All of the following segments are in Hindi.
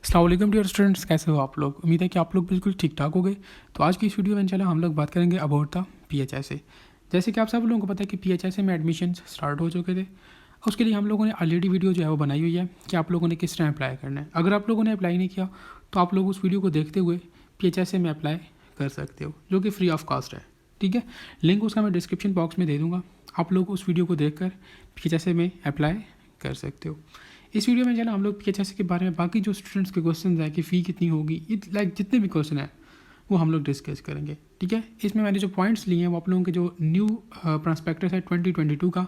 अस्सलाम वालेकुम डियर स्टूडेंट्स, कैसे हो आप लोग। उम्मीद है कि आप लोग बिल्कुल ठीक ठाक हो गए। तो आज की इस वीडियो में इंशाल्लाह हम लोग बात करेंगे अबाउट द PHSA। जैसे कि आप सब लोगों को पता है कि PHSA में एडमिशन स्टार्ट हो चुके थे। उसके लिए हम लोगों ने ऑलरेडी वीडियो जो है वो बनाई हुई है कि आप लोगों ने किस तरह अप्लाई करना है। अगर आप लोगों ने अप्लाई नहीं किया तो आप लोग उस वीडियो को देखते हुए PHSA में अप्लाई कर सकते हो, जो कि फ्री ऑफ कॉस्ट है। ठीक है, लिंक उसका मैं डिस्क्रिप्शन बॉक्स में दे दूँगा। आप लोग उस वीडियो को देखकर PHSA में अप्लाई कर सकते हो। इस वीडियो में चला हम लोग PHSA के बारे में बाकी जो स्टूडेंट्स के क्वेश्चन हैं कि फ़ी कितनी होगी, लाइक जितने भी क्वेश्चन हैं वो हम लोग डिस्कस करेंगे। ठीक है, इसमें मैंने जो पॉइंट्स लिए हैं वो आप लोगों के जो न्यू प्रॉस्पेक्टस है 2022 का,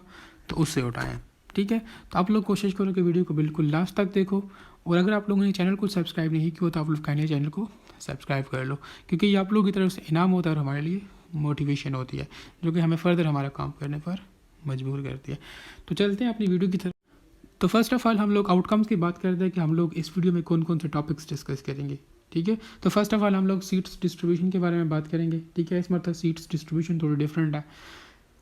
तो उससे उठाए हैं। ठीक है, तो आप लोग कोशिश करो कि वीडियो को बिल्कुल लास्ट तक देखो। और अगर आप लोगों ने चैनल को सब्सक्राइब नहीं किया तो आप लोग काइंडली चैनल को सब्सक्राइब कर लो, क्योंकि ये आप लोगों की तरफ से इनाम होता है और हमारे लिए मोटिवेशन होती है, जो कि हमें फर्दर हमारा काम करने पर मजबूर करती है। तो चलते हैं अपनी वीडियो की तरफ। तो फर्स्ट ऑफ ऑल हम लोग आउटकम्स की बात करते हैं कि हम लोग इस वीडियो में कौन कौन से टॉपिक्स डिस्कस करेंगे। ठीक है, तो फर्स्ट ऑफ ऑल हम लोग सीट्स डिस्ट्रीब्यूशन के बारे में बात करेंगे। ठीक है, इस मतलब सीट्स डिस्ट्रीब्यूशन थोड़ी डिफरेंट है।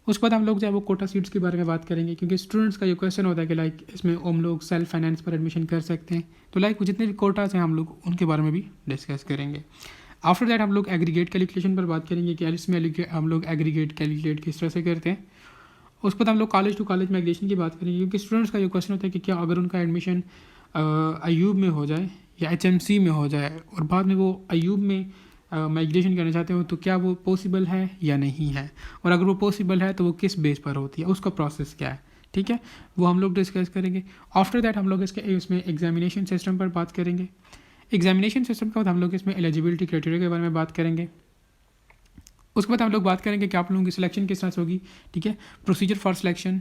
उसके बाद हम लोग जो है वो कोटा सीट्स के बारे में बात करेंगे, क्योंकि स्टूडेंट्स का ये क्वेश्चन होता है कि लाइक इसमें हम लोग सेल्फ फाइनेंस पर एडमिशन कर सकते हैं। तो लाइक जितने भी कोटास हैं हम लोग उनके बारे में भी डिस्कस करेंगे। आफ्टर दैट हम लोग एग्रीगेट कैलकुलेशन पर बात करेंगे कि इसमें हम लोग एग्रीगेट कैलकुलेट किस तरह से करते हैं। उसके बाद हम लोग कॉलेज टू कॉलेज माइग्रेशन की बात करेंगे, क्योंकि स्टूडेंट्स का ये क्वेश्चन होता है कि क्या अगर उनका एडमिशन अयूब में हो जाए या HMC में हो जाए और बाद में वो अयूब में माइग्रेशन करना चाहते हो तो क्या वो पॉसिबल है या नहीं है, और अगर वो पॉसिबल है तो वो किस बेस पर होती है, उसका प्रोसेस क्या है। ठीक है, वो हम लोग डिस्कस करेंगे। आफ्टर दैट हम लोग इसमें एग्जामिनेशन सिस्टम पर बात करेंगे। एग्जामिनेशन सिस्टम के बाद हम लोग इसमें एलिजिबिलिटी क्राइटेरिया के बारे में बात करेंगे। उसके बाद हम लोग बात करेंगे कि आप लोगों की सिलेक्शन किस तरह से होगी। ठीक है, प्रोसीजर फॉर सिलेक्शन।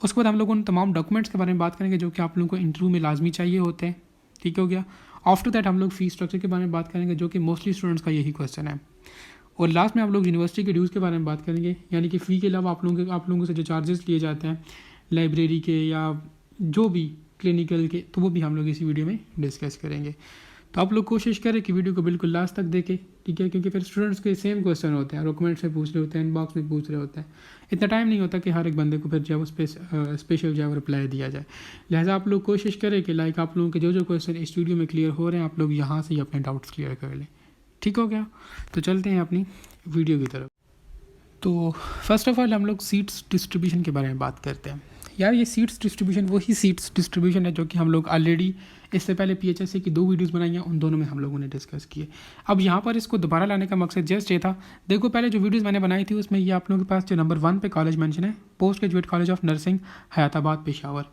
उसके बाद हम लोग उन तमाम डॉक्यूमेंट्स के बारे में बात करेंगे जो कि आप लोगों को इंटरव्यू में लाजमी चाहिए होते हैं। ठीक हो गया। आफ्टर दैट हम लोग फीस स्ट्रक्चर के बारे में बात करेंगे, जो कि मोस्टली स्टूडेंट्स का यही क्वेश्चन है। और लास्ट में हम लोग यूनिवर्सिटी के ड्यूज़ के बारे में बात करेंगे, यानी कि फ़ी के अलावा आप लोगों से जो चार्जेस लिए जाते हैं लाइब्रेरी के या जो भी क्लिनिकल के, तो वो भी हम लोग इसी वीडियो में डिस्कस करेंगे। तो आप लोग कोशिश करें कि वीडियो को बिल्कुल लास्ट तक देखें। ठीक है, क्योंकि फिर स्टूडेंट्स के सेम क्वेश्चन होते हैं, डॉक्यूमेंट्स में पूछ रहे होते हैं, इनबॉक्स में पूछ रहे होते हैं। इतना टाइम नहीं होता कि हर एक बंदे को फिर जो है वो स्पेशल जो है वो रिप्लाई दिया जाए। लिहाजा आप लोग कोशिश करें कि लाइक आप लोगों के जो जो क्वेश्चन इस वीडियो में क्लियर हो रहे हैं आप लोग यहाँ से ही अपने डाउट्स क्लियर कर लें। ठीक हो गया, तो चलते हैं अपनी वीडियो की तरफ। तो फर्स्ट ऑफ ऑल हम लोग सीट्स डिस्ट्रीब्यूशन के बारे में बात करते हैं। यार ये सीट्स डिस्ट्रीब्यूशन वही सीट्स डिस्ट्रीब्यूशन है जो कि हम लोग ऑलरेडी इससे पहले PHSA की 2 वीडियोस बनाई हैं, उन दोनों में हम लोगों ने डिस्कस किए। अब यहाँ पर इसको दोबारा लाने का मकसद जस्ट ये था, देखो पहले जो वीडियोस मैंने बनाई थी उसमें ये आप लोगों के पास जो नंबर 1 पे कॉलेज मेंशन है post graduate college of nursing Hayatabad Peshawar,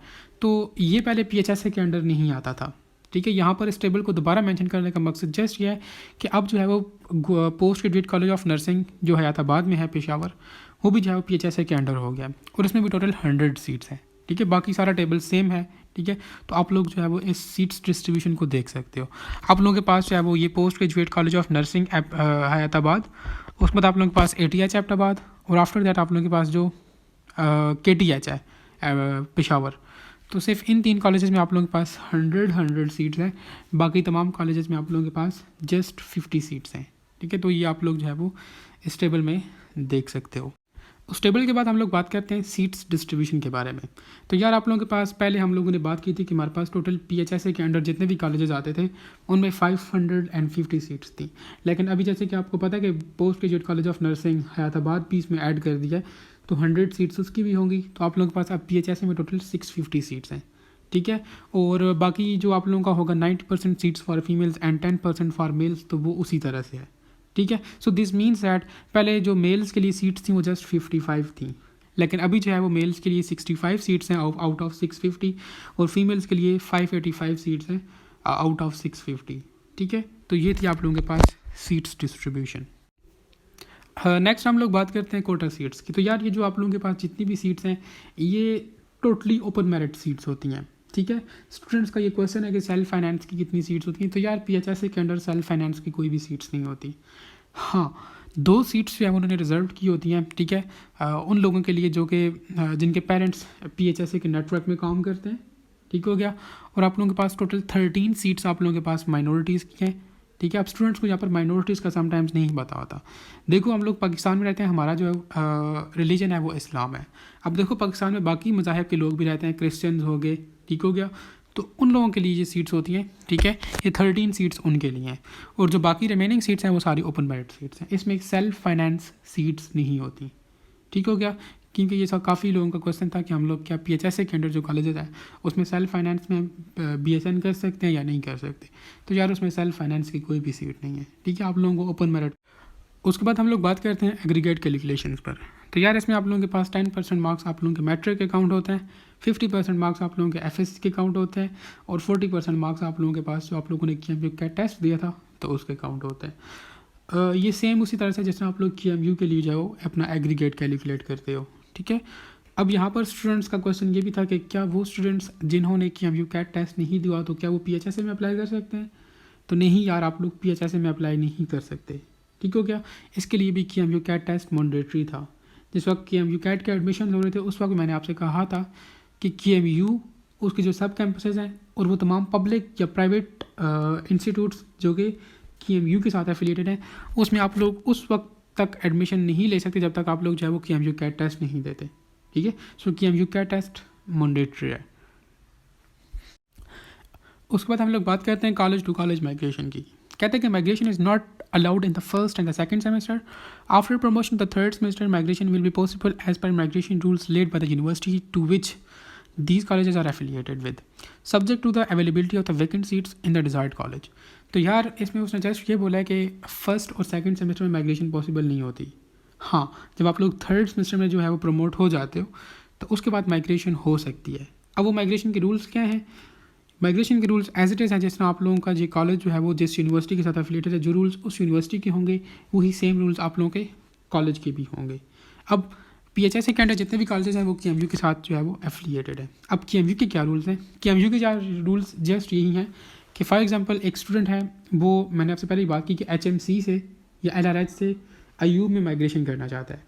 तो ये पहले PHSA के अंडर नहीं आता था। ठीक है, यहाँ पर इस टेबल को दोबारा मेंशन करने का मकसद जस्ट ये है कि अब जो है वो post graduate college of nursing जो हयाताबाद में है पेशावर, वो भी जो है वो PHSA के अंडर हो गया और इसमें भी टोटल 100 सीट्स हैं। ठीक है, बाकी सारा टेबल सेम है। ठीक है, तो आप लोग जो है वो इस सीट्स डिस्ट्रीब्यूशन को देख सकते हो। आप लोगों के पास जो है वो ये post graduate college of nursing Hayatabad, उसके बाद आप लोगों के पास ATH एबटाबाद, और आफ्टर दैट आप लोगों के पास जो KTH है पेशावर। तो सिर्फ इन 3 कॉलेजेस में आप लोगों के पास 100 सीट्स हैं, बाकी तमाम कॉलेजेस में आप लोगों के पास जस्ट 50 सीट्स हैं। ठीक है, तो ये आप लोग जो है वो इस टेबल में देख सकते हो। उस टेबल के बाद हम लोग बात करते हैं सीट्स डिस्ट्रीब्यूशन के बारे में। तो यार आप लोगों के पास पहले हम लोगों ने बात की थी कि हमारे पास टोटल PHSA के अंडर जितने भी कॉलेजेस आते थे उनमें 550 सीट्स थी। लेकिन अभी जैसे कि आपको पता है कि post graduate college of nursing Hayatabad भी इसमें ऐड कर दिया है, तो 100 सीट्स उसकी भी होंगी। तो आप लोगों के पास अब PHSA में टोटल 650 सीट्स हैं। ठीक है, और बाकी जो आप लोगों का होगा 90% seats for females and 10% for mails, तो वो उसी तरह से है। ठीक है, सो दिस मीन्स दैट पहले जो मेल्स के लिए सीट्स थी वो जस्ट 55 थी, लेकिन अभी जो है वो मेल्स के लिए 65 सीट्स हैं आउट ऑफ 650, और फीमेल्स के लिए 585 सीट्स हैं आउट ऑफ 650। ठीक है, तो ये थी आप लोगों के पास सीट्स डिस्ट्रीब्यूशन। नेक्स्ट हम लोग बात करते हैं कोटा सीट्स की। तो यार ये जो आप लोगों के पास जितनी भी सीट्स हैं ये टोटली ओपन मेरिट सीट्स होती हैं। ठीक है, स्टूडेंट्स का ये क्वेश्चन है कि सेल्फ फाइनेंस की कितनी सीट्स होती हैं, तो यार PHSA के अंडर सेल्फ फाइनेंस की कोई भी सीट्स नहीं होती। हाँ, 2 सीट्स जो है उन्होंने रिजर्व की होती हैं। ठीक है, उन लोगों के लिए जो कि जिनके पेरेंट्स PHSA के नेटवर्क में काम करते हैं। ठीक हो गया, और आप लोगों के पास टोटल 13 सीट्स आप लोगों के पास माइनॉरिटीज़ की हैं। ठीक है, अब स्टूडेंट्स को यहाँ पर माइनॉरिटीज़ का समटाइम्स नहीं पता होता। देखो हम लोग पाकिस्तान में रहते हैं, हमारा जो रिलीजन है वो इस्लाम है। अब देखो पाकिस्तान में बाकी मज़ाहब के लोग भी रहते हैं, क्रिश्चियंस हो गए, ठीक हो गया, तो उन लोगों के लिए ये सीट्स होती हैं, ठीक है। ये 13 सीट्स उनके लिए हैं, और जो बाकी रिमेनिंग सीट्स हैं वो सारी ओपन मेरिट सीट्स हैं। इसमें सेल्फ फाइनेंस सीट्स नहीं होती, ठीक हो गया। क्योंकि ये सब काफ़ी लोगों का क्वेश्चन था कि हम लोग क्या PHSA के अंडर जो कॉलेजेस हैं उसमें सेल्फ फाइनेंस में BSN कर सकते हैं या नहीं कर सकते। तो यार उसमें सेल्फ फाइनेंस की कोई भी सीट नहीं है, ठीक है। आप लोगों को ओपन मेरिट। उसके बाद हम लोग बात करते हैं एग्रीगेट कैलकुलेशंस पर। तो यार इसमें आप लोगों के पास 10% मार्क्स आप लोगों के मैट्रिक के काउंट होते हैं, 50% मार्क्स आप लोगों के FSC के काउंट होते हैं, और 40% मार्क्स आप लोगों के पास जो आप लोगों ने QMU का टेस्ट दिया था तो उसके काउंट होते हैं। ये सेम उसी तरह से जिस तरह आप लोग QMU के लिए जाओ अपना एग्रीगेट कैलकुलेट करते हो, ठीक है। अब यहाँ पर स्टूडेंट्स का क्वेश्चन ये भी था कि क्या वो स्टूडेंट्स जिन्होंने QMU कैट टेस्ट नहीं दिया तो क्या वो PHSA में अप्लाई कर सकते हैं। तो नहीं यार, आप लोग PHSA में अप्लाई नहीं कर सकते, ठीक हो गया। इसके लिए भी QMU कैट टेस्ट मैंडेटरी था। जिस वक्त QMU कैट के एडमिशन हो रहे थे उस वक्त मैंने आपसे कहा था कि QMU उसके जो सब कैंपसेस हैं और वो तमाम पब्लिक या प्राइवेट इंस्टीट्यूट्स जो कि QMU के साथ एफिलिएटेड हैं उसमें आप लोग उस वक्त तक एडमिशन नहीं ले सकते जब तक आप लोग जो है वो QMU कैट टेस्ट नहीं देते, ठीक है। सो QMU कैट टेस्ट मैंडेटरी है। उसके बाद हम लोग बात करते हैं कॉलेज टू कॉलेज माइग्रेशन की। कहते हैं कि migration is not allowed in the first and the second semester. After promotion, the third semester migration will be possible as per migration rules laid by the university to which these colleges are affiliated with, subject to the availability of the vacant seats in the desired college. तो यार इसमें उसने जस्ट ये बोला है कि फर्स्ट और सेकंड सेमेस्टर में माइग्रेशन पॉसिबल नहीं होती। हाँ, जब आप लोग थर्ड सेमेस्टर में जो है वो प्रमोट हो जाते हो तो उसके बाद माइग्रेशन हो सकती है। अब वो माइग्रेशन के रूल्स क्या हैं? माइग्रेशन के रूल्स एज इट इज़ हैं। जिस तरह आप लोगों का ये कॉलेज जो है वो जिस यूनिवर्सिटी के साथ एफिलिएटेड है, जो रूल्स उस यूनिवर्सिटी के होंगे वही सेम रूल्स आप लोगों के कॉलेज के भी होंगे। अब PHSA के अंडर जितने भी कॉलेजेस हैं वो QMU के साथ जो है वो एफिलिएटेड है। अब QMU के क्या रूल्स हैं? QMU के क्या रूल्स जस्ट यही हैं कि फॉर एग्जांपल एक स्टूडेंट है, वो मैंने आपसे पहले ही बात की कि HMC से या LRH से IU में माइग्रेशन करना चाहता है।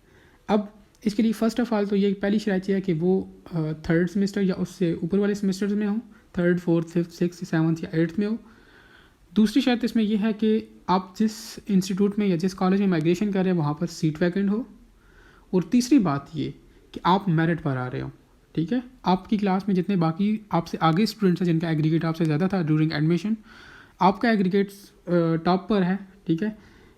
अब इसके लिए फ़र्स्ट ऑफ ऑल तो ये पहली शर्त है कि वो थर्ड सेमेस्टर या उससे ऊपर वाले सेमेस्टर्स में हो, third, fourth, fifth, six, seventh या एट्थ में हो। दूसरी शर्त इसमें यह है कि आप जिस इंस्टीट्यूट में या जिस कॉलेज में माइग्रेशन कर रहे हैं वहाँ पर सीट वैकेंट हो। और तीसरी बात ये कि आप मेरिट पर आ रहे हो, ठीक है। आपकी क्लास में जितने बाकी आपसे आगे स्टूडेंट्स हैं जिनका एग्रीगेट आपसे ज़्यादा था ड्यूरिंग एडमिशन, आपका एग्रीगेट टॉप पर है, ठीक है।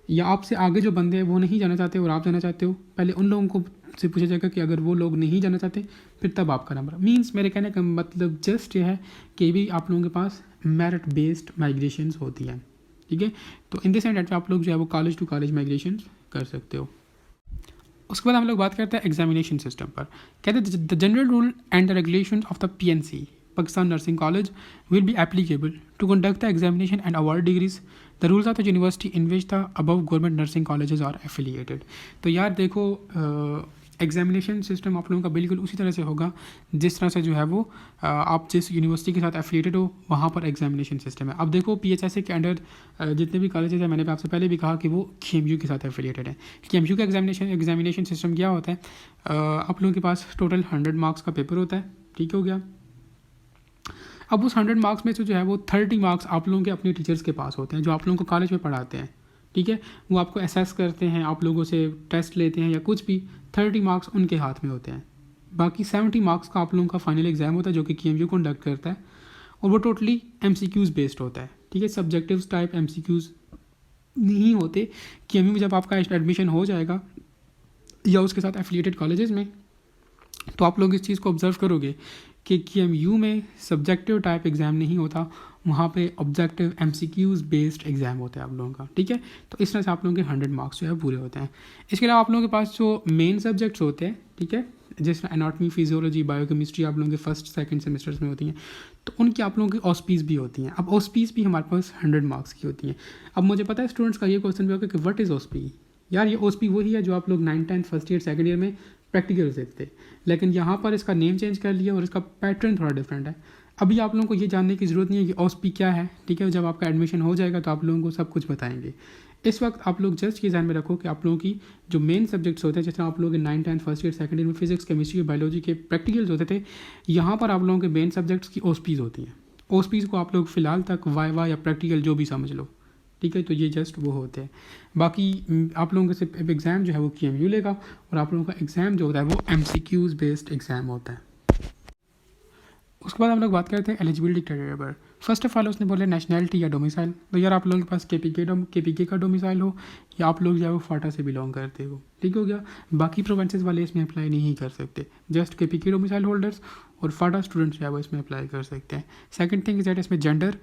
या आपसे आगे जो बंदे हैं वो नहीं जाना चाहते और आप जाना चाहते हो, पहले उन लोगों को से पूछा जाएगा कि अगर वो लोग नहीं जाना चाहते फिर तब आपका नंबर। मींस मेरे कहने का मतलब जस्ट ये है कि भी आप लोगों के पास मेरिट बेस्ड माइग्रेशंस होती हैं, ठीक है। तो इन दिस एंड आप लोग जो है वो कॉलेज टू कॉलेज माइग्रेशन कर सकते हो। उसके बाद हम लोग बात करते हैं एग्जामिनेशन सिस्टम पर। कहते हैं the general rule and the regulation of the PNC Pakistan Nursing College will be applicable to conduct the examination and award degrees. The rules of the university in which the above government nursing colleges are affiliated. तो यार देखो एग्जामिनेशन सिस्टम आप लोगों का बिल्कुल उसी तरह से होगा जिस तरह से जो है वो आप जिस यूनिवर्सिटी के साथ एफिलिएटेड हो वहाँ पर एग्जामिनेशन सिस्टम है। अब देखो PHSA के अंडर जितने भी कॉलेजेस हैं, मैंने आपसे पहले भी कहा कि वो QMU के साथ एफिलिएटेड है। QMU का एग्जामिनेशन सिस्टम क्या होता है? आप लोगों के पास टोटल 100 मार्क्स का पेपर होता है, ठीक हो गया। अब उस 100 मार्क्स में से जो है वो 30 मार्क्स आप लोगों के अपने टीचर्स के पास होते हैं जो आप लोगों को कॉलेज में पढ़ाते हैं, ठीक है। वो आपको असेस करते हैं, आप लोगों से टेस्ट लेते हैं या कुछ भी, 30 मार्क्स उनके हाथ में होते हैं। बाकी 70 मार्क्स का आप लोगों का फाइनल एग्जाम होता है जो कि QMU कंडक्ट करता है, और वो टोटली MCQs बेस्ड होता है, ठीक है। सब्जेक्टिव टाइप MCQs नहीं होते। QMU में जब आपका एडमिशन हो जाएगा या उसके साथ एफिलिएटेड कॉलेजेस में, तो आप लोग इस चीज़ को ऑब्जर्व करोगे कि QMU में सब्जेक्टिव टाइप एग्ज़ाम नहीं होता, वहाँ पे ऑब्जेक्टिव MCQs बेस्ड एग्ज़ाम होता है आप लोगों का, ठीक है। तो इस तरह से आप लोगों के 100 मार्क्स जो है पूरे होते हैं। इसके अलावा आप लोगों के पास जो मेन सब्जेक्ट्स होते हैं, ठीक है, जैसे एनाटॉमी, फिजियोलॉजी, बायोकेमिस्ट्री आप लोगों के फर्स्ट सेकंड सेमेस्टर्स में होती हैं, तो उनकी आप लोगों की ऑस्पीज भी होती हैं। अब ऑस्पीज भी हमारे पास 100 मार्क्स की होती हैं। अब मुझे पता है स्टूडेंट्स का ये क्वेश्चन भी होगा कि व्हाट इज़ ऑस्पी। यार ये OSP वही है जो आप लोग 9th 10th first year second year में प्रैक्टिकल देते थे, लेकिन यहाँ पर इसका नेम चेंज कर लिया और इसका पैटर्न थोड़ा डिफरेंट है। अभी आप लोगों को ये जानने की ज़रूरत नहीं है कि OSP क्या है, ठीक है। जब आपका एडमिशन हो जाएगा तो आप लोगों को सब कुछ बताएंगे। इस वक्त आप लोग जस्ट ये ध्यान में रखो कि आप लोगों की जो मेन सब्जेक्ट्स होते हैं, जिस तरह आप लोग 9th 10th first year second year में फिजिक्स, केमिस्ट्री, बायोलॉजी के प्रैक्टिकल्स होते थे, यहाँ पर आप लोगों के मेन सब्जेक्ट्स की OSPs होती हैं। OSPs को आप लोग फ़िलहाल तक वाइवा या प्रैक्टिकल जो भी समझ लो, ठीक है। तो ये जस्ट वो होते हैं। बाकी आप लोगों का सिर्फ एग्ज़ाम जो है वो QMU लेगा और आप लोगों का एग्ज़ाम जो होता है वो MCQs बेस्ड एग्ज़ाम होता है। उसके बाद हम लोग बात करते हैं एलिजिबिलिटी क्राइटेरिया पर। फर्स्ट ऑफ ऑल उसने बोले नेशनैलिटी या डोमिसाइल। तो यार आप लोगों के पास KPK का डोमिसाइल हो या आप लोग जो है वो फाटा से बिलोंग करते हो, ठीक हो गया। बाकी प्रोविंसेस वाले इसमें अप्लाई नहीं कर सकते, जस्ट KPK डोमिसाइल होल्डर्स और फाटा स्टूडेंट्स जो है वो इसमें अप्लाई कर सकते हैं। सेकंड थिंग इज दैट इसमें जेंडर,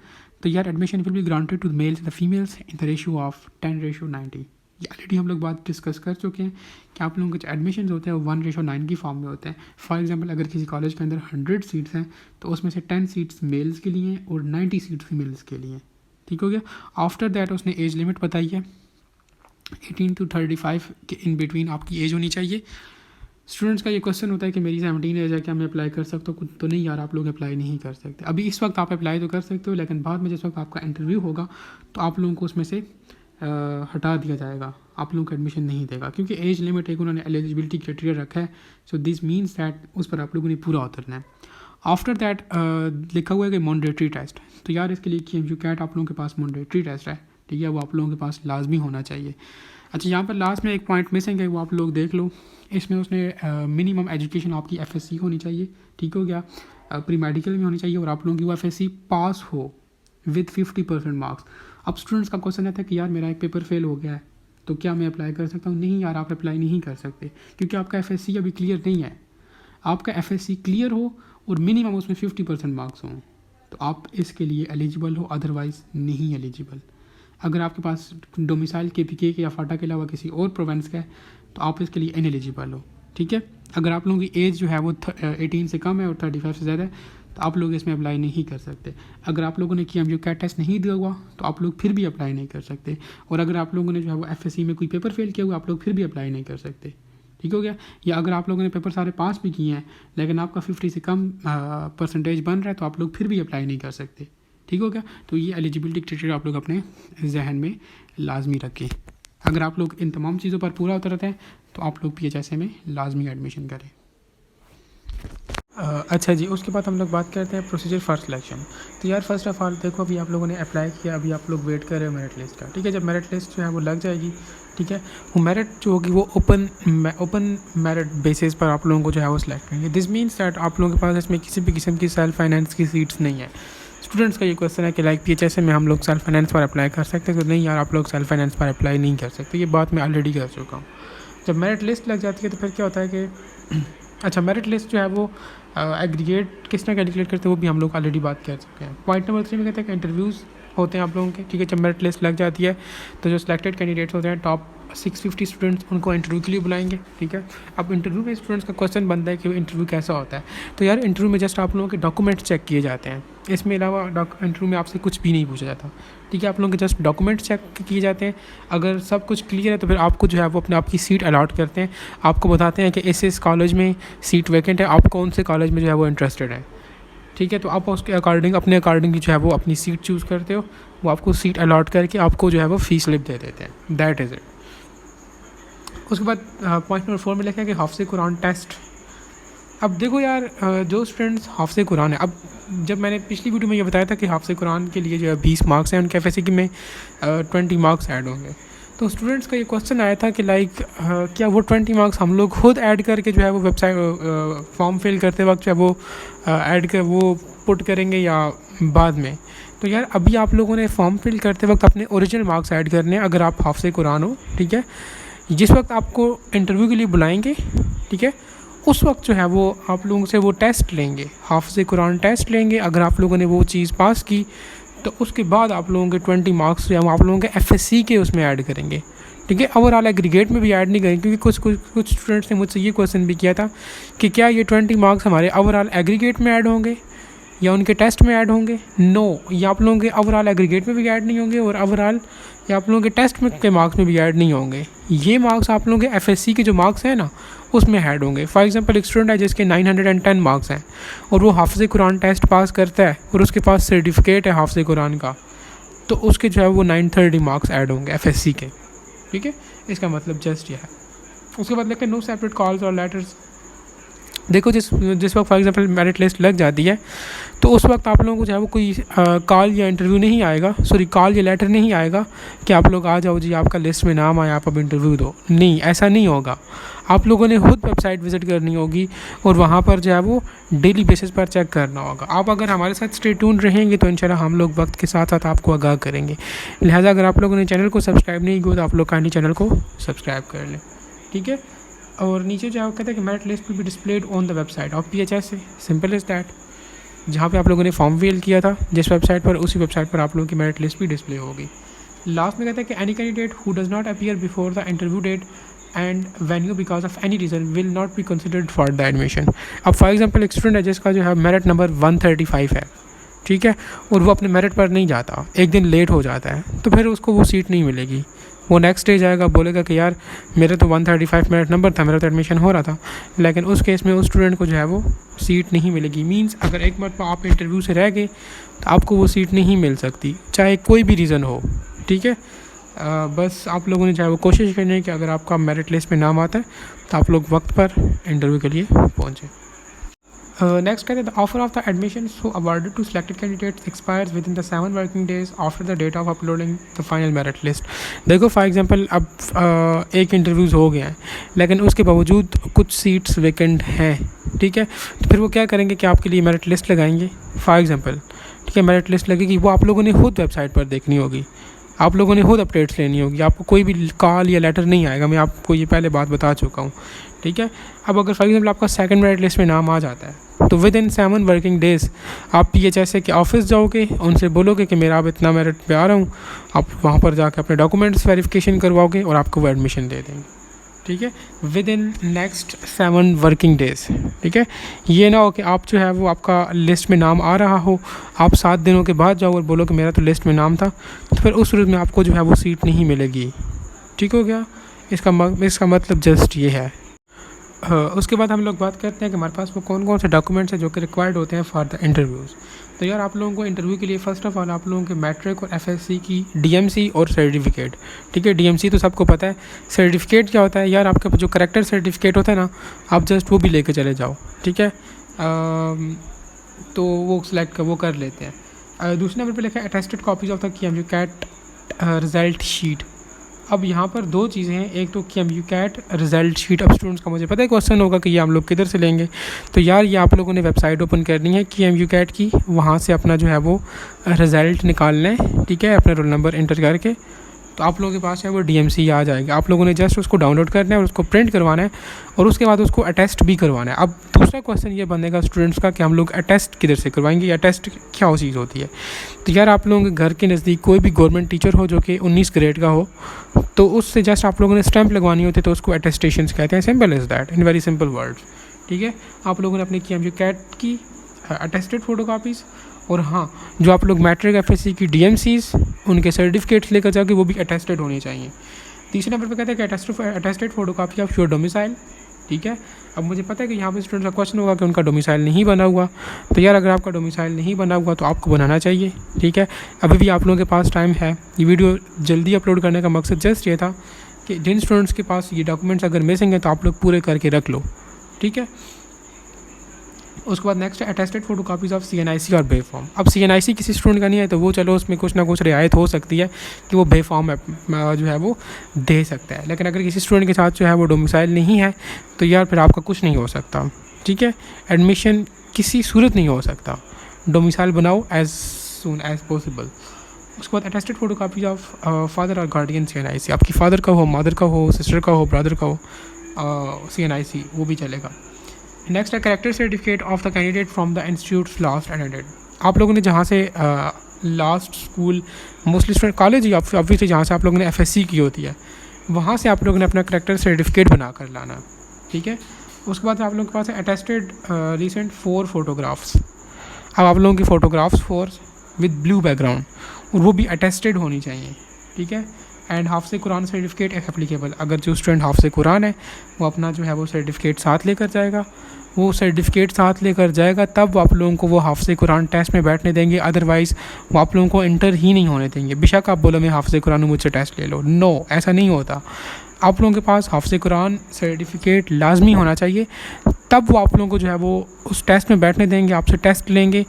तो यार admission will be granted to males and females in the ratio of 10:90। ये ऑलरेडी हम लोग बात डिस्कस कर चुके हैं कि आप लोगों के जो एडमिशन होते हैं वो 1:9 की फॉर्म में होते हैं। फॉर एग्जांपल अगर किसी कॉलेज के अंदर 100 सीट्स हैं तो उसमें से 10 सीट्स मेल्स के लिए और 90 सीट्स फीमेल्स के लिए, ठीक हो गया। आफ्टर दैट उसने एज लिमिट बताई है 18 to 35 के इन बिटवीन आपकी एज होनी चाहिए। स्टूडेंट्स का ये क्वेश्चन होता है कि मेरी 17 एज है, क्या मैं अप्लाई कर सकता हूँ? तो नहीं यार, आप लोग अप्लाई नहीं कर सकते। अभी इस वक्त आप अप्लाई तो कर सकते हो, लेकिन बाद में जिस वक्त आपका इंटरव्यू होगा तो आप लोगों को उसमें से हटा दिया जाएगा, आप लोगों को एडमिशन नहीं देगा, क्योंकि एज लिमिट एक उन्होंने एलिजिबिलिटी क्राइटेरिया रखा है। सो दिस मीन्स दैट उस पर आप लोगों ने पूरा उतरना है। आफ्टर दैट लिखा हुआ है कि मॉन्डेटरी टेस्ट। तो यार इसके लिए QMQ कैट आप लोगों के पास मॉन्डेटरी टेस्ट है, ठीक है, वो आप लोगों के पास लाजमी होना चाहिए। अच्छा, यहाँ पर लास्ट में एक पॉइंट मिसिंग है, वो आप लोग देख लो। इसमें उसने मिनिमम एजुकेशन आपकी FSC होनी चाहिए, ठीक हो गया, प्री मेडिकल में होनी चाहिए, और आप लोगों की वो FSC पास हो विद 50% मार्क्स। अब स्टूडेंट्स का क्वेश्चन आता है कि यार मेरा एक पेपर फेल हो गया है तो क्या मैं अप्लाई कर सकता हूँ? नहीं यार, आप अप्लाई नहीं कर सकते, क्योंकि आपका FSC अभी क्लियर नहीं है। आपका FSC क्लियर हो और मिनिमम उसमें 50% मार्क्स हों तो आप इसके लिए एलिजिबल हो, अदरवाइज़ नहीं एलिजिबल। अगर आपके पास डोमिसाइल KPK के या फाटा के अलावा किसी और प्रोविंस का है तो आप इसके लिए इनएलिजिबल हो, ठीक है। अगर आप लोगों की एज जो है वो 18 से कम है और 35 से ज़्यादा है तो आप लोग इसमें अप्लाई नहीं कर सकते। अगर आप लोगों ने QMQ कैट टेस्ट नहीं दिया हुआ तो आप लोग फिर भी अप्लाई नहीं कर सकते, और अगर आप लोगों ने जो है वो FSC में कोई पेपर फेल किया हुआ आप लोग फिर भी अप्लाई नहीं कर सकते, ठीक हो गया। या अगर आप लोगों ने पेपर सारे पास भी किए हैं लेकिन आपका 50 से कम परसेंटेज बन रहा है तो आप लोग फिर भी अप्लाई नहीं कर सकते, ठीक हो गया। तो ये एलिजिबिलिटी क्राइटेरिया आप लोग अपने जहन में लाजमी रखें। अगर आप लोग इन तमाम चीज़ों पर पूरा उतरते हैं तो आप लोग PHSA में लाजमी एडमिशन करें। अच्छा जी, उसके बाद हम लोग बात करते हैं प्रोसीजर फॉर सिलेक्शन। तो यार फर्स्ट ऑफ ऑल देखो, अभी आप लोगों ने अप्लाई किया, अभी आप लोग वेट कर रहे हो मेरिट लिस्ट का, ठीक है। जब मेरिट लिस्ट जो है वो लग जाएगी, ठीक है, वो मेरिट जो होगी वो ओपन मेरिट बेसिस पर आप लोगों को जो है वो सिलेक्ट करेंगे। दिस मीन्स दैट आप लोगों के पास इसमें किसी भी किस्म की सेल्फ फाइनेंस की सीट्स नहीं है। स्टूडेंट्स का ये क्वेश्चन है कि लाइक PHSA में हम लोग सेल्फ फाइनेंस पर अप्लाई कर सकते हैं? तो नहीं यार, आप लोग सेल्फ फाइनेंस पर अप्लाई नहीं कर सकते, ये बात मैं ऑलरेडी कर चुका हूँ। जब मेरिट लिस्ट लग जाती है तो फिर क्या होता है कि अच्छा, मेरिट लिस्ट जो है वो एग्रीगेट किस तरह कैलकुलेट करते हैं वो भी हम लोग ऑलरेडी बात कर चुके हैं। पॉइंट नंबर 3 में कहते हैं कि इंटरव्यूज़ होते हैं आप लोगों के, ठीक है। जब मेरिट लिस्ट लग जाती है तो जो सिलेक्टेड कैंडिडेट्स होते हैं टॉप 650 स्टूडेंट्स, उनको इंटरव्यू के लिए बुलाएंगे, ठीक है। अब इंटरव्यू में स्टूडेंट्स का क्वेश्चन बनता है कि इंटरव्यू कैसा होता है। तो यार इंटरव्यू में जस्ट आप लोगों के डॉक्यूमेंट्स चेक किए जाते हैं, इसमें अलावा इंटरव्यू में आपसे कुछ भी नहीं पूछा जाता, ठीक है। आप लोगों के जस्ट डॉक्यूमेंट्स चेक किए जाते हैं। अगर सब कुछ क्लियर है तो फिर आपको जो है वो अपने आपकी सीट अलॉट करते हैं, आपको बताते हैं कि इस कॉलेज में सीट वैकेंट है, आप कौन से कॉलेज में जो है वो इंटरेस्टेड है, ठीक है। तो आप उसके अकॉर्डिंग अपने अकॉर्डिंग जो है वो अपनी सीट चूज़ करते हो, वो आपको सीट अलॉट करके आपको जो है वो फीस स्लिप दे देते हैं, दैट इज़ इट। उसके बाद पॉइंट नंबर 4 में लिखा है कि हाफ़िज़ कुरान टेस्ट। अब देखो यार, जो स्टूडेंट्स हाफ़िज़ कुरान है, अब जब मैंने पिछली वीडियो में ये बताया था कि हाफ़िज़ कुरान के लिए जो है 20 मार्क्स हैं, उनके FSC में 20 मार्क्स ऐड होंगे। तो स्टूडेंट्स का ये क्वेश्चन आया था कि लाइक क्या वो 20 मार्क्स हम लोग खुद ऐड करके जो है वो वेबसाइट फॉर्म फिल करते वक्त जो है वो ऐड कर वो पुट करेंगे या बाद में? तो यार अभी आप लोगों ने फॉर्म फिल करते वक्त अपने ओरिजिनल मार्क्स ऐड करने हैं, अगर आप हाफ़िज़ कुरान हो, ठीक है। जिस वक्त आपको इंटरव्यू के लिए बुलाएंगे, ठीक है, उस वक्त जो है वो आप लोगों से वो टेस्ट लेंगे, हाफ़िज़ कुरान टेस्ट लेंगे। अगर आप लोगों ने वो चीज़ पास की तो उसके बाद आप लोगों के 20 मार्क्स जो है वो आप लोगों के FSC के उसमें ऐड करेंगे, ठीक है। ओवरऑल एग्रीगेट में भी ऐड नहीं करेंगे, क्योंकि कुछ स्टूडेंट्स ने मुझसे ये क्वेश्चन भी किया था कि क्या ये 20 मार्क्स हमारे ओवरऑल एग्रीगेट में ऐड होंगे या उनके टेस्ट में ऐड होंगे? नो, ये आप लोगों के ओवरऑल एग्रीगेट में भी ऐड नहीं होंगे और ओवरऑल या आप लोगों के टेस्ट में के मार्क्स में भी ऐड नहीं होंगे। ये मार्क्स आप लोगों के FSC के जो मार्क्स हैं ना उसमें ऐड होंगे। फॉर एग्जांपल एक स्टूडेंट है जिसके 910 मार्क्स हैं और वो हाफ़िज़ कुरान टेस्ट पास करता है और उसके पास सर्टिफिकेट है हाफ़िज़ कुरान का, तो उसके जो है वो 930 मार्क्स ऐड होंगे FSC के, ठीक है। इसका मतलब जस्ट यह है। उसके बाद लेकिन नो सेपरेट कॉल्स और लेटर्स। देखो जिस वक्त फॉर एग्जांपल मेरिट लिस्ट लग जाती है तो उस वक्त आप लोगों को जो है वो कोई कॉल या इंटरव्यू नहीं आएगा, सॉरी कॉल या लेटर नहीं आएगा कि आप लोग आ जाओ जी आपका लिस्ट में नाम आया आप अब इंटरव्यू दो। नहीं, ऐसा नहीं होगा। आप लोगों ने खुद वेबसाइट विज़िट करनी होगी और वहाँ पर जो है वो डेली बेसिस पर चेक करना होगा। आप अगर हमारे साथ स्टे ट्यून रहेंगे तो इंशाल्लाह हम लोग वक्त के साथ साथ आपको आगाह करेंगे। लिहाजा अगर आप लोगों ने चैनल को सब्सक्राइब नहीं किया तो आप लोग काइंडली चैनल को सब्सक्राइब कर लें, ठीक है। और नीचे जो कहते हैं कि merit list will be displayed on the website of PHSA, simple is that. जहाँ पे आप लोगों ने फॉर्म फिल किया था जिस वेबसाइट पर, उसी वेबसाइट पर आप लोगों की मेरिट लिस्ट भी डिस्प्ले होगी। लास्ट में कहते हैं कि any candidate who does not appear before the interview date and venue because of any reason will not be considered for the admission. अब फॉर एग्जांपल एक स्टूडेंट है जिसका जो है मेरिट नंबर 135 है, ठीक है, और वो अपने मेरिट पर नहीं जाता, एक दिन लेट हो जाता है, तो फिर उसको वो सीट नहीं मिलेगी। वो नेक्स्ट डे जाएगा, बोलेगा कि यार मेरे तो 135 मेरिट नंबर था, मेरा तो एडमिशन हो रहा था, लेकिन उस केस में उस स्टूडेंट को जो है वो सीट नहीं मिलेगी। मींस अगर एक मरतबा आप इंटरव्यू से रह गए तो आपको वो सीट नहीं मिल सकती, चाहे कोई भी रीज़न हो, ठीक है। बस आप लोगों ने चाहे वो कोशिश करनी है कि अगर आपका मेरिट लिस्ट में नाम आता है तो आप लोग वक्त पर इंटरव्यू के लिए पहुँचें। नेक्स्ट कहते हैं the offer of the admission so awarded to selected candidates expires within the 7 working days after the date of uploading the final merit list. देखो फॉर एग्जांपल अब एक इंटरव्यूज़ हो गया है लेकिन उसके बावजूद कुछ सीट्स वैकेंट हैं, ठीक है, तो फिर वो क्या करेंगे कि आपके लिए मेरिट लिस्ट लगाएंगे। फॉर एग्जांपल, ठीक है, मेरिट लिस्ट लगेगी, वो आप लोगों ने खुद वेबसाइट पर देखनी होगी, आप लोगों ने खुद अपडेट्स लेनी होगी, आपको कोई भी कॉल या लेटर नहीं आएगा। मैं आपको ये पहले बात बता चुका हूँ, ठीक है। अब अगर फॉर एग्जांपल आपका सेकंड मेरिट लिस्ट में नाम आ जाता है तो विद इन 7 वर्किंग डेज़ आप PHSA के ऑफिस जाओगे, उनसे बोलोगे कि मेरा अब इतना मेरिट पे आ रहा हूँ, आप वहाँ पर जाकर अपने डॉक्यूमेंट्स वेरिफिकेशन करवाओगे और आपको वो एडमिशन दे देंगे, ठीक है, with in next 7 working days, ठीक है। ये ना हो कि आप जो है वो आपका लिस्ट में नाम आ रहा हो, आप 7 दिनों के बाद जाओ और बोलो कि मेरा तो लिस्ट में नाम था, तो फिर उस सूरत में आपको जो है वो सीट नहीं मिलेगी, ठीक हो गया। इसका मतलब जस्ट ये है। उसके बाद हम लोग बात करते हैं कि हमारे पास वो कौन कौन से डॉक्यूमेंट्स हैं जो कि रिक्वायर्ड होते हैं फॉर द इंटरव्यूज़। तो यार आप लोगों को इंटरव्यू के लिए फ़र्स्ट ऑफ ऑल आप लोगों के मैट्रिक और FSC की DMC और सर्टिफिकेट, ठीक है। DMC तो सबको पता है, सर्टिफिकेट क्या होता है यार, आपका जो करेक्टर सर्टिफिकेट होता है ना, आप जस्ट वो भी लेके चले जाओ, ठीक है। तो वो सिलेक्ट वो कर लेते हैं। दूसरे नंबर पर लिखा है attested copies of the KMU CAT result sheet. अब यहाँ पर दो चीज़ें हैं, एक तो KMU कैट रिज़ल्ट शीट। अब स्टूडेंट्स का मुझे पता है क्वेश्चन होगा कि ये हम लोग किधर से लेंगे, तो यार ये आप लोगों ने वेबसाइट ओपन करनी है KMU कैट की, वहाँ से अपना जो है वो रिज़ल्ट निकालना है, ठीक है, अपना रोल नंबर इंटर करके, तो आप लोगों के पास है वो DMC आ जाएगा। आप लोगों ने जस्ट उसको डाउनलोड करना है और उसको प्रिंट करवाना है और उसके बाद उसको अटेस्ट भी करवाना है। अब दूसरा क्वेश्चन ये बनेगा स्टूडेंट्स का कि हम लोग अटेस्ट किधर से करवाएंगे, या अटेस्ट क्या चीज़ होती है। तो यार आप लोगों के घर के नज़दीक कोई भी गवर्नमेंट टीचर हो जो कि 19 ग्रेड का हो, तो उससे जस्ट आप लोगों ने स्टैंप लगवानी होती है, तो उसको अटेस्टेशन कहते हैं, simple is that in very simple words, ठीक है। आप लोगों ने अपनी KMU कैट की अटेस्टेड फ़ोटो कापीज़ और हाँ, जो आप लोग मैट्रिक FSC की DMCs उनके सर्टिफिकेट्स लेकर जाके वो भी अटेस्टेड होने चाहिए। तीसरे नंबर पे कहते हैं कि attested photo copy of your domicile, ठीक है। अब मुझे पता है कि यहाँ पे स्टूडेंट का क्वेश्चन होगा कि उनका डोमिसाइल नहीं बना हुआ, तो यार अगर आपका डोमिसाइल नहीं बना हुआ तो आपको बनाना चाहिए, ठीक है। अभी भी आप लोगों के पास टाइम है। ये वीडियो जल्दी अपलोड करने का मकसद जस्ट ये था कि जिन स्टूडेंट्स के पास ये डॉक्यूमेंट्स अगर मिसिंग है तो आप लोग पूरे करके रख लो, ठीक है। उसके बाद नेक्स्ट है attested photo copies of CNIC और बे फॉर्म। अब CNIC किसी स्टूडेंट का नहीं है तो वो चलो उसमें कुछ ना कुछ रियायत हो सकती है कि वो बे फॉर्म जो है वो दे सकता है, लेकिन अगर किसी स्टूडेंट के साथ जो है वो डोमिसाइल नहीं है तो यार फिर आपका कुछ नहीं हो सकता, ठीक है। एडमिशन किसी सूरत नहीं हो सकता, डोमिसाइल बनाओ एज सून एज पॉसिबल। उसके बाद attested photo copies of father और गार्डियन CNIC, आपकी फादर का हो, मदर का हो, सिस्टर का हो, ब्रदर का हो, CNIC वो भी चलेगा। नेक्स्ट है character certificate of the candidate from the institutes last attended. आप लोगों ने जहाँ से last school mostly student college ही ऑब्वियसली जहाँ से आप लोगों ने FSC की होती है वहाँ से आप लोगों ने अपना करेक्टर सर्टिफिकेट बना कर लाना, ठीक है। उसके बाद आप लोगों के पास है अटेस्टेड रिसेंट 4 फोटोग्राफ्स। अब आप लोगों की फ़ोटोग्राफ्स 4 विद ब्लू बैकग्राउंड और वो भी अटेस्टेड होनी चाहिए, ठीक है। And half Quran certificate if applicable, अगर जो स्टूडेंट हाफ़ कुरान है वो अपना जो है वो सर्टिफिकेट साथ लेकर जाएगा, वो सर्टिफिकेट साथ लेकर जाएगा तब आप लोगों को वो हाफ़ कुरान टेस्ट में बैठने देंगे, अदरवाइज़ वो आप लोगों को इंटर ही नहीं होने देंगे। बेशक आप बोलो मैं हाफ़ कुरान हूँ मुझसे टेस्ट ले लो, नो ऐसा नहीं होता। आप लोगों के पास हाफ़ कुरान सर्टिफिकेट लाजमी होना चाहिए, तब वो आप लोगों को जो है वो उस टेस्ट में बैठने देंगे, आपसे टेस्ट लेंगे।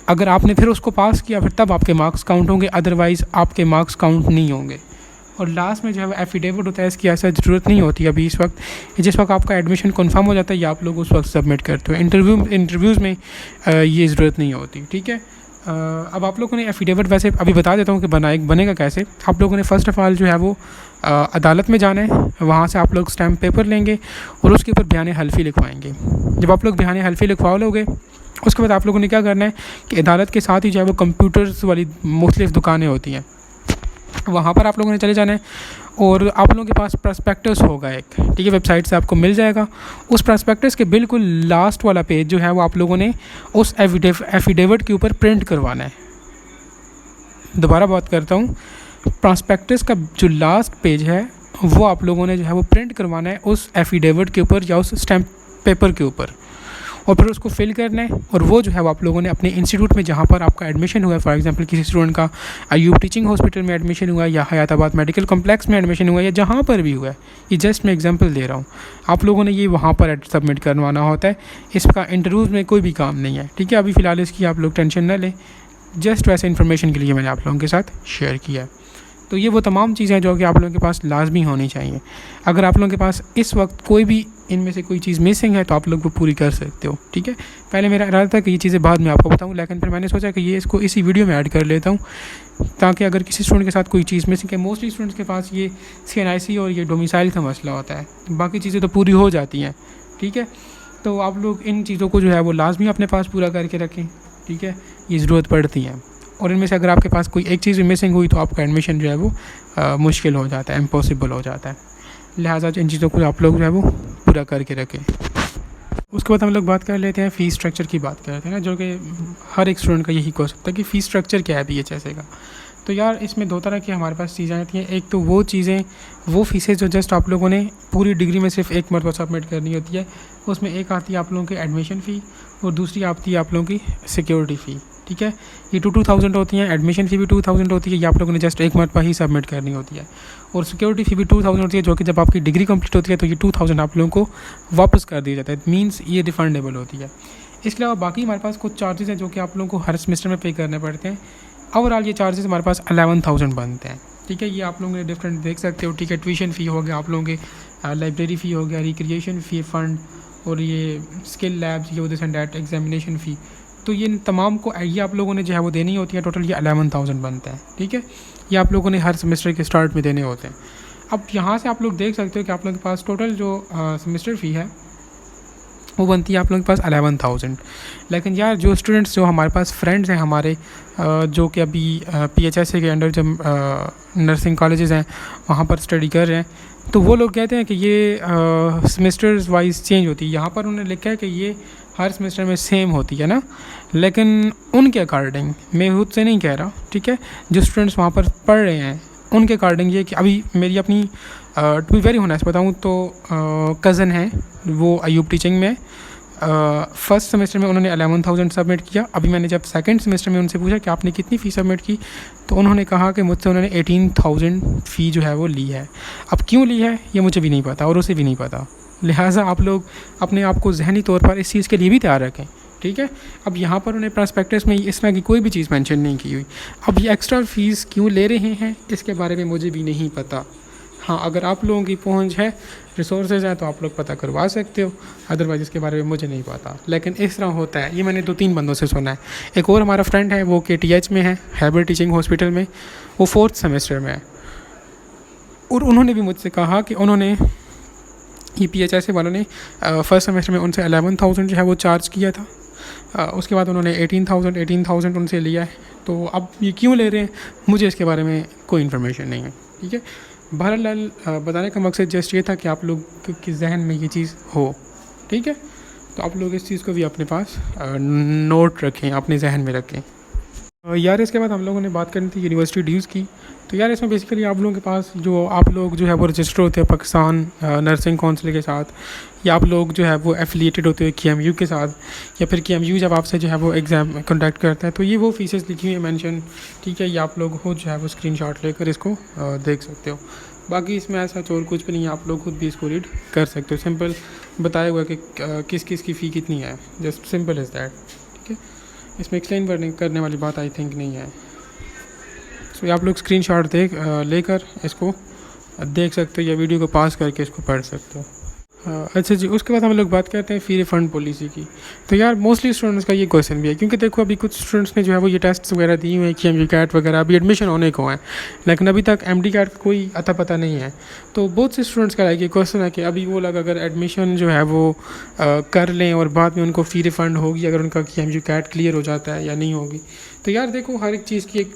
अगर आपने फिर उसको पास किया फिर तब आपके मार्क्स काउंट होंगे, अदरवाइज़ आपके मार्क्स काउंट नहीं होंगे। और लास्ट में जो है वो एफिडेविट होता है, इसकी ऐसा ज़रूरत नहीं होती अभी इस वक्त। जिस वक्त आपका एडमिशन कंफर्म हो जाता है, ये आप लोग उस वक्त सबमिट करते हो। इंटरव्यूज़ में ये ज़रूरत नहीं होती, ठीक है। अब आप लोगों ने एफिडेविट वैसे अभी बता देता हूँ कि बनेगा कैसे। आप लोगों ने फ़र्स्ट ऑफ़ ऑल जो है वो अदालत में जाना है, वहाँ से आप लोग स्टैम्प पेपर लेंगे और उसके ऊपर बयान हल्फ़ी लिखवाएंगे। जब आप लोग बयान हल्फ़ी लिखवा लोगे, उसके बाद आप लोगों ने क्या करना है कि अदालत के साथ ही जो है वो कंप्यूटर्स वाली मुख्तलिफ़ दुकानें होती हैं, वहाँ पर आप लोगों ने चले जाना है और आप लोगों के पास प्रॉस्पेक्टस होगा एक, ठीक है, वेबसाइट से आपको मिल जाएगा। उस प्रॉस्पेक्टस के बिल्कुल लास्ट वाला पेज जो है वो आप लोगों ने उस एफिडेविट के ऊपर प्रिंट करवाना है। दोबारा बात करता हूँ, प्रॉस्पेक्टस का जो लास्ट पेज है वो आप लोगों ने जो है वो प्रिंट करवाना है उस एफिडेविट के ऊपर या उस स्टैम्प पेपर के ऊपर, और फिर उसको फिल करना है। और वो जो है वो आप लोगों ने अपने इंस्टीट्यूट में जहाँ पर आपका एडमिशन हुआ है, फॉर एग्जांपल किसी स्टूडेंट का अयूब टीचिंग हॉस्पिटल में एडमिशन हुआ है या हयाताबाद मेडिकल कॉम्प्लेक्स में एडमिशन हुआ है या जहाँ पर भी हुआ है, ये जस्ट मैं एग्जांपल दे रहा हूँ, आप लोगों ने ये वहाँ पर सबमिट करवाना होता है। इसका इंटरव्यूज़ में कोई भी काम नहीं है, ठीक है। अभी फ़िलहाल इसकी आप लोग टेंशन न लें, जस्ट वैसे इन्फॉर्मेशन के लिए मैंने आप लोगों के साथ शेयर किया है। तो ये वो तमाम चीज़ें हैं जो कि आप लोगों के पास लाजमी होनी चाहिए। अगर आप लोगों के पास इस वक्त कोई भी इनमें से कोई चीज़ मिसिंग है तो आप लोग वो पूरी कर सकते हो, ठीक है। पहले मेरा इरादा था कि ये चीज़ें बाद में आपको बताऊं, लेकिन फिर मैंने सोचा कि ये इसको इसी वीडियो में ऐड कर लेता हूँ, ताकि अगर किसी स्टूडेंट के साथ कोई चीज़ मिसिंग है, मोस्टली स्टूडेंट्स के पास ये CNIC और ये डोमिसाइल का मसला होता है, बाकी चीज़ें तो पूरी हो जाती हैं, ठीक है। तो आप लोग इन चीज़ों को जो है वो लाजमी अपने पास पूरा करके रखें, ठीक है, ये ज़रूरत पड़ती है। और इनमें से अगर आपके पास कोई एक चीज़ भी मिसिंग हुई तो आपका एडमिशन जो है वो मुश्किल हो जाता है, इम्पॉसिबल हो जाता है। लिहाजा इन चीज़ों को आप लोग जो है वो पूरा करके रखें। उसके बाद हम लोग बात कर लेते हैं फ़ीस स्ट्रक्चर की बात करते हैं ना, जो कि हर एक स्टूडेंट का यही हो सकता है कि फ़ीस स्ट्रक्चर क्या है BHSA का। तो यार इसमें दो तरह की हमारे पास चीज़ें आती हैं। एक तो वो चीज़ें, वो फ़ीसें जो जस्ट आप लोगों ने पूरी डिग्री में सिर्फ एक मरतबा सबमिट करनी होती है। उसमें एक आती है आप लोगों की एडमिशन फ़ी और दूसरी आती है आप लोगों की सिक्योरिटी फ़ी, ठीक है। ये 2,000 होती हैं, एडमिशन फ़ी भी 2,000 होती है, ये आप लोगों ने जस्ट एक मरतबा ही सबमिट करनी होती है। और सिक्योरिटी फ़ी भी 2,000 होती है, जो कि जब आपकी डिग्री कंप्लीट होती है तो ये 2,000 आप लोगों को वापस कर दिया जाता है, मीन्स ये रिफंडेबल होती है। इसके अलावा बाकी हमारे पास कुछ चार्जेस हैं जो कि आप लोगों को हर सेमेस्टर में पे करने पड़ते हैं। ओवरऑल ये चार्जेस हमारे पास 11,000 बनते हैं, ठीक है। ये आप लोगों ने डिफरेंट देख सकते हो, ठीक है। ट्यूशन फ़ी हो गया आप लोगों के, लाइब्रेरी फ़ी हो गया, रिक्रिएशन फ़ी फ़ंड, और ये स्किल लैब्स, ये दिस एंड डैट, एग्जामिनेशन फ़ी, तो ये तमाम को ये आप लोगों ने जो है वो देनी होती है। टोटल ये 11,000 बनता है, ठीक है। ये आप लोगों ने हर सेमेस्टर के स्टार्ट में देने होते हैं। अब यहाँ से आप लोग देख सकते हो कि आप लोगों के पास टोटल जो सेमेस्टर फ़ी है वो बनती है आप लोगों के पास 11,000। लेकिन यार जो स्टूडेंट्स, जो हमारे पास फ्रेंड्स हैं हमारे, जो कि अभी PHSA के अंडर जब नर्सिंग कॉलेजेस हैं वहाँ पर स्टडी कर रहे हैं, तो वो लोग कहते हैं कि ये सेमेस्टर्स वाइज चेंज होती है। यहाँ पर उन्होंने लिखा है कि ये हर सेमेस्टर में सेम होती है ना, लेकिन उनके अकॉर्डिंग, मैं खुद से नहीं कह रहा, ठीक है, जो स्टूडेंट्स वहाँ पर पढ़ रहे हैं उनके अकॉर्डिंग ये कि अभी मेरी अपनी टू बी वेरी ऑनेस्ट बताऊँ तो कज़न है, वो अयूब टीचिंग में फर्स्ट सेमेस्टर में उन्होंने 11,000 सबमिट किया। अभी मैंने जब सेकंड सेमेस्टर में उनसे पूछा कि आपने कितनी फ़ी सबमिट की, तो उन्होंने कहा कि मुझसे उन्होंने 18,000 फ़ी जो है वो ली है। अब क्यों ली है ये मुझे भी नहीं पता और उसे भी नहीं पता, लिहाजा आप लोग अपने आप को ज़हनी तौर पर इस चीज़ के लिए भी तैयार रखें, ठीक है। अब यहाँ पर उन्हें प्रॉस्पेक्टस में इस तरह की कोई भी चीज़ मेंशन नहीं की हुई। अब ये एक्स्ट्रा फ़ीस क्यों ले रहे हैं इसके बारे में मुझे भी नहीं पता। हाँ, अगर आप लोगों की पहुंच है, रिसोर्सेज हैं, तो आप लोग पता करवा सकते हो, अदरवाइज़ इसके बारे में मुझे नहीं पता। लेकिन इस तरह होता है, ये मैंने 2-3 बंदों से सुना है। एक और हमारा फ्रेंड है, वो KTH में है, हैबर टीचिंग हॉस्पिटल में, वो 4th सेमेस्टर में है, और उन्होंने भी मुझसे कहा कि उन्होंने ये PHSA वालों ने फर्स्ट सेमेस्टर में उनसे 11,000 जो है वो चार्ज किया था। उसके बाद उन्होंने 18,000 उनसे लिया है। तो अब ये क्यों ले रहे हैं मुझे इसके बारे में कोई इन्फॉर्मेशन नहीं है, ठीक है। बहरहाल बताने का मकसद जस्ट ये था कि आप लोग के जहन में ये चीज़ हो, ठीक है। तो आप लोग इस चीज़ को भी अपने पास नोट रखें, अपने जहन में रखें। यार इसके बाद हम लोगों ने बात करनी थी यूनिवर्सिटी ड्यूज़ की। तो यार इसमें बेसिकली आप लोगों के पास जो आप लोग जो है वो रजिस्टर होते हैं पाकिस्तान नर्सिंग काउंसिल के साथ, या आप लोग जो है वो एफिलिएटेड होते हैं KMU के साथ, या फिर KMU जब आपसे जो है वो एग्ज़ाम कंडक्ट करता है, तो ये वो फीसेस लिखी हुई है मेंशन। ठीक है, ये आप लोग खुद जो है वो स्क्रीनशॉट लेकर इसको देख सकते हो। बाकी इसमें ऐसा और कुछ भी नहीं है, आप लोग खुद भी इसको रीड कर सकते हो। सिंपल बताया हुआ है कि किस किस की फ़ी कितनी है, जस्ट सिंपल इज़ दैट। ठीक है, इसमें एक्सप्लेन करने वाली बात आई थिंक नहीं है। सो आप लोग स्क्रीनशॉट लेकर इसको देख सकते हो, या वीडियो को पास करके इसको पढ़ सकते हो। अच्छा जी, उसके बाद हम लोग बात करते हैं फ़ी रिफ़ंड पॉलिसी की। तो यार मोस्टली स्टूडेंट्स का ये क्वेश्चन भी है, क्योंकि देखो अभी कुछ स्टूडेंट्स ने जो है वो ये टेस्ट वगैरह दिए हुए हैं, KMU कैट वगैरह, अभी एडमिशन होने को हैं, लेकिन अभी तक MD कैट का कोई अता पता नहीं है। तो बहुत से स्टूडेंट्स का ये क्वेश्चन है कि अभी वो लोग अगर एडमिशन जो है वो कर लें और बाद में उनको फ़ी रिफ़ंड होगी अगर उनका KMU कैट क्लियर हो जाता है या नहीं होगी। तो यार देखो हर एक चीज़ की एक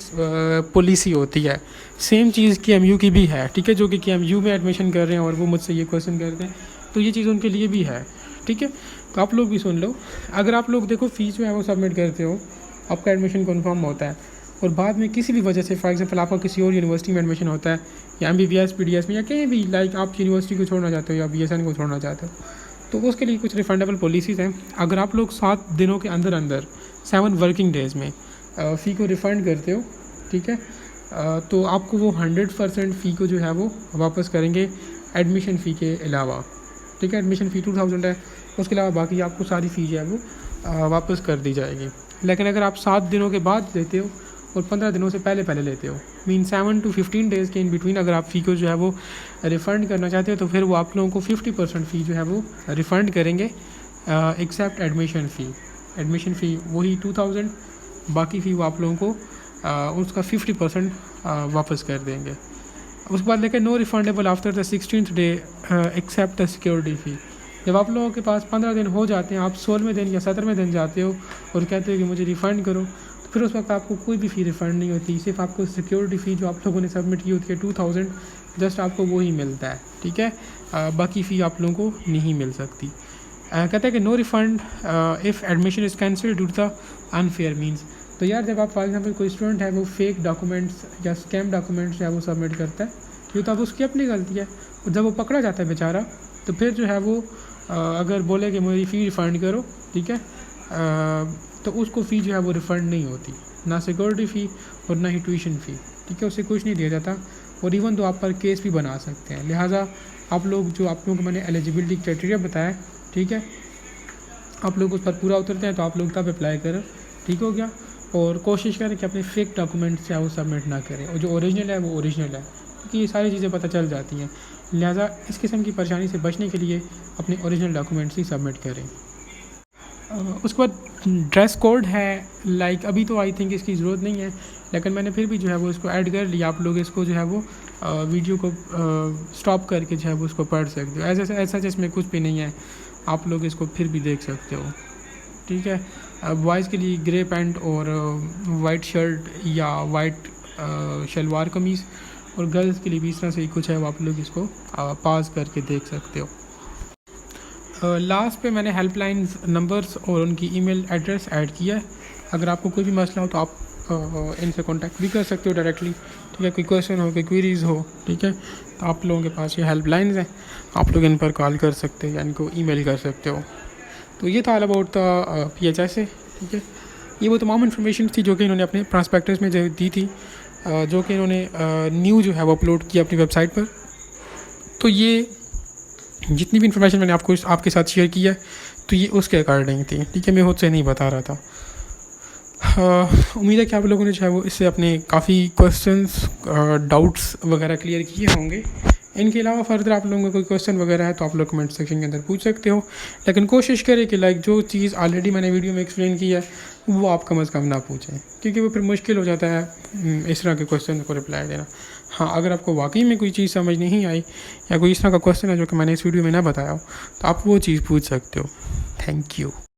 पॉलिसी होती है, सेम चीज़ KMU की भी है। ठीक है, जो कि KMU में एडमिशन कर रहे हैं और वो मुझसे ये क्वेश्चन करते हैं, तो ये चीज़ उनके लिए भी है। ठीक है, तो आप लोग भी सुन लो। अगर आप लोग देखो फ़ीस जो है वो सबमिट करते हो, आपका एडमिशन कन्फर्म होता है, और बाद में किसी भी वजह से फॉर एग्जांपल आपका किसी और यूनिवर्सिटी में एडमिशन होता है, या MBBS PDS में, या कहीं भी लाइक आप यूनिवर्सिटी को छोड़ना चाहते हो या BSN को छोड़ना चाहते हो, तो उसके लिए कुछ रिफंडेबल पॉलिसीज़ हैं। अगर आप लोग 7 दिनों के अंदर अंदर 7 वर्किंग डेज़ में फ़ी को रिफ़ंड करते हो, ठीक है, तो आपको वो 100% फ़ी को जो है वो वापस करेंगे एडमिशन फ़ी के अलावा। ठीक है, एडमिशन फ़ी 2000 है, उसके अलावा बाकी आपको सारी फ़ी जो है वो वापस कर दी जाएगी। लेकिन अगर आप 7 दिनों के बाद लेते हो और 15 दिनों से पहले लेते हो, मीन 7 to 15 डेज़ के इन बिटवीन अगर आप फ़ी को जो है वो रिफ़ंड करना चाहते हो, तो फिर वो आप लोगों को 50% फ़ी जो है वो रिफ़ंड करेंगे, except admission fee. Admission fee वही 2000, बाकी फ़ी वो आप लोगों को उसका 50% वापस कर देंगे। उसके बाद लेकर no refundable after the 16th day except the security fee. जब आप लोगों के पास 15 दिन हो जाते हैं, आप 16वें दिन या 17वें दिन जाते हो और कहते हो कि मुझे रिफ़ंड करो, तो फिर उस वक्त आपको कोई भी फ़ी रिफ़ंड नहीं होती, सिर्फ आपको सिक्योरिटी फ़ी जो आप लोगों ने सबमिट की होती है 2000, जस्ट आपको वो ही मिलता है। ठीक है, बाकी फ़ी आप लोगों को नहीं मिल सकती। कहते हैं कि no refund if admission is cancel due to the unfair means. तो यार जब आप फॉर एग्जांपल कोई स्टूडेंट है वो फेक डॉक्यूमेंट्स या स्कैम डॉक्यूमेंट्स जो है वो सबमिट करता है, ये तो अब उसकी अपनी गलती है, और जब वो पकड़ा जाता है बेचारा, तो फिर जो है वो अगर बोले कि मेरी फ़ी रिफ़ंड करो, ठीक है, तो उसको फ़ी जो है वो रिफ़ंड नहीं होती, ना सिक्योरिटी फ़ी और ना ही ट्यूशन फ़ी। ठीक है, उससे कुछ नहीं दिया जाता, और इवन तो आप पर केस भी बना सकते हैं। लिहाजा आप लोग को मैंने एलिजिबिलिटी क्राइटेरिया बताया, ठीक है, आप लोग उस पर पूरा उतरते हैं तो आप लोग तब अप्लाई करें। ठीक हो गया, और कोशिश करें कि अपने फेक डॉक्यूमेंट्स जो है वो सबमिट ना करें, और जो ओरिजिनल है वो ओरिजिनल है, क्योंकि ये सारी चीज़ें पता चल जाती हैं। लिहाजा इस किस्म की परेशानी से बचने के लिए अपने ओरिजिनल डॉक्यूमेंट्स ही सबमिट करें। उसके बाद ड्रेस कोड है, लाइक अभी तो आई थिंक इसकी ज़रूरत नहीं है, लेकिन मैंने फिर भी जो है वो इसको ऐड कर लिया। आप लोग इसको जो है वो वीडियो को स्टॉप करके जो है वो उसको पढ़ सकते हो। ऐसा जिसमें कुछ भी नहीं है, आप लोग इसको फिर भी देख सकते हो। ठीक है, बॉयज़ के लिए ग्रे पैंट और वाइट शर्ट या वाइट शलवार कमीज़, और गर्ल्स के लिए भी इस तरह से ही कुछ है, वो आप लोग इसको पास करके देख सकते हो। लास्ट पे मैंने हेल्पलाइंस नंबर्स और उनकी ईमेल एड्रेस ऐड किया है। अगर आपको कोई भी मसला हो तो आप इनसे कांटेक्ट भी कर सकते हो डायरेक्टली। ठीक है, कोई क्वेश्चन हो, कोई क्वेरीज़ हो, ठीक है, तो आप लोगों के पास ये हेल्पलाइंस हैं, आप लोग इन पर कॉल कर सकते हो या इनको ईमेल कर सकते हो। तो ये था ऑल अबाउट द PHS से। ठीक है, ये वो तमाम इन्फॉर्मेशन थी जो कि इन्होंने अपने प्रॉस्पेक्टस में जो दी थी, जो कि इन्होंने न्यू जो है वो अपलोड किया अपनी वेबसाइट पर। तो ये जितनी भी इन्फॉर्मेशन मैंने आपके साथ शेयर किया है, तो ये उसके अकॉर्डिंग थी। ठीक है, मैं खुद से नहीं बता रहा था। उम्मीद है कि आप लोगों ने जो है वो इससे अपने काफ़ी क्वेश्चंस डाउट्स वगैरह क्लियर किए होंगे। इनके अलावा फर्दर आप लोगों का कोई क्वेश्चन वगैरह है तो आप लोग कमेंट सेक्शन के अंदर पूछ सकते हो, लेकिन कोशिश करें कि लाइक जो चीज़ ऑलरेडी मैंने वीडियो में एक्सप्लेन की है वो आप कम अज़ कम ना पूछें, क्योंकि वो फिर मुश्किल हो जाता है इस तरह के क्वेश्चन को रिप्लाई देना। हाँ, अगर आपको वाकई में कोई चीज़ समझ नहीं आई या कोई इस तरह का क्वेश्चन है जो कि मैंने इस वीडियो में ना बताया हो, तो आप वो चीज़ पूछ सकते हो। Thank you.